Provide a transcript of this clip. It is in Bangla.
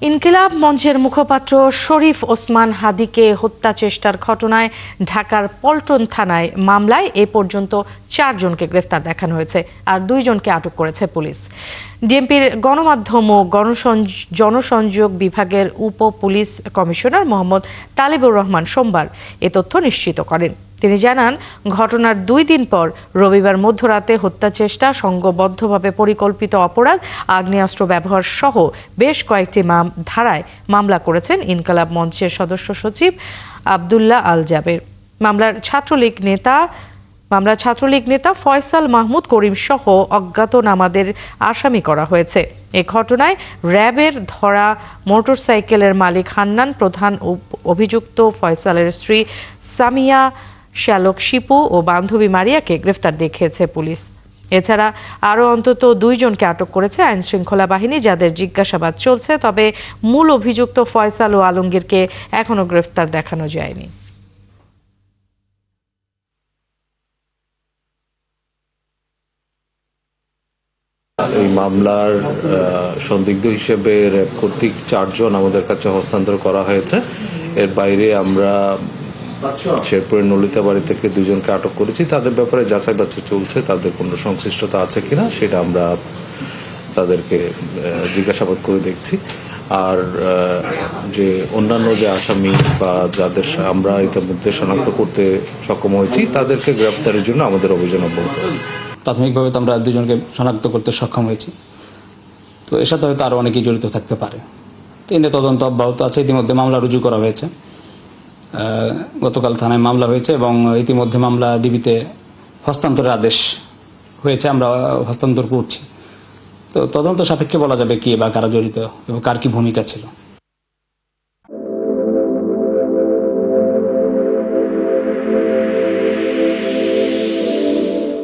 ইনকিলাব মঞ্চের মুখপাত্র শরীফ ওসমান হাদীকে হত্যা চেষ্টার ঘটনায় ঢাকার পল্টন থানায় মামলায় এ পর্যন্ত 4 জনকে গ্রেফতার দেখানো হয়েছে আর 2 জনকে আটক করেছে পুলিশ। ডিএমপির গণমাধ্যম ও জনসংযোগ বিভাগের উপ পুলিশ কমিশনার মোহাম্মদ তালেবুর রহমান সোমবার এ তথ্য নিশ্চিত করেন। তিনি জানান, ঘটনার 2 দিন পর রবিবার মধ্যরাতে হত্যা চেষ্টা, সংঘবদ্ধভাবে পরিকল্পিত অপরাধ, আগ্নেয়াস্ত্র ব্যবহার সহ বেশ কয়েকটি ধারায় মামলা করেছেন ইনকিলাব মঞ্চের সদস্য সচিব আব্দুল্লাহ আল জাবের। মামলার ছাত্রলীগ নেতা ফয়সাল মাহমুদ করিম সহ অজ্ঞাতনামাদের আসামি করা হয়েছে। এ ঘটনায় র্যাবের ধরা মোটরসাইকেলের মালিক হান্নান, প্রধান অভিযুক্ত ফয়সালের স্ত্রী সামিয়া, শ্যালক শিপু ও বান্ধবী মারিয়াকে গ্রেফতার দেখিয়েছে পুলিশ। এছাড়া আরও অন্তত 2 জনকে আটক করেছে আইনশৃঙ্খলা বাহিনী, যাদের জিজ্ঞাসাবাদ চলছে। তবে মূল অভিযুক্ত ফয়সাল ও আলমগীরকে এখনও গ্রেফতার দেখানো যায়নি। এই মামলার সন্দিগ্ধ হিসেবে র্যাব কর্তৃক 4 জন আমাদের কাছে হস্তান্তর করা হয়েছে। এর বাইরে আমরা শেরপুরের নলিতাবাড়ি থেকে 2 জনকে আটক করেছি। তাদের ব্যাপারে যাচাই বাছাই চলছে, তাদের কোনো সংশ্লিষ্টতা আছে কিনা সেটা আমরা তাদেরকে জিজ্ঞাসাবাদ করে দেখছি। আর যে অন্যান্য যে আসামি বা যাদের আমরা ইতিমধ্যে শনাক্ত করতে সক্ষম হয়েছি, তাদেরকে গ্রেফতারের জন্য আমাদের অভিযান অব্যাহত আছে। প্রাথমিকভাবে তো আমরা 2 জনকে শনাক্ত করতে সক্ষম হয়েছি, তো এর সাথে হয়তো আরও অনেকেই জড়িত থাকতে পারে। তো এনে তদন্ত অব্যাহত আছে। ইতিমধ্যে মামলা রুজু করা হয়েছে, গতকাল থানায় মামলা হয়েছে এবং ইতিমধ্যে মামলা ডিবিতে হস্তান্তরের আদেশ হয়েছে, আমরা হস্তান্তর করছি। তো তদন্ত সাপেক্ষে বলা যাবে কি বা কারা জড়িত এবং কার কি ভূমিকা ছিল।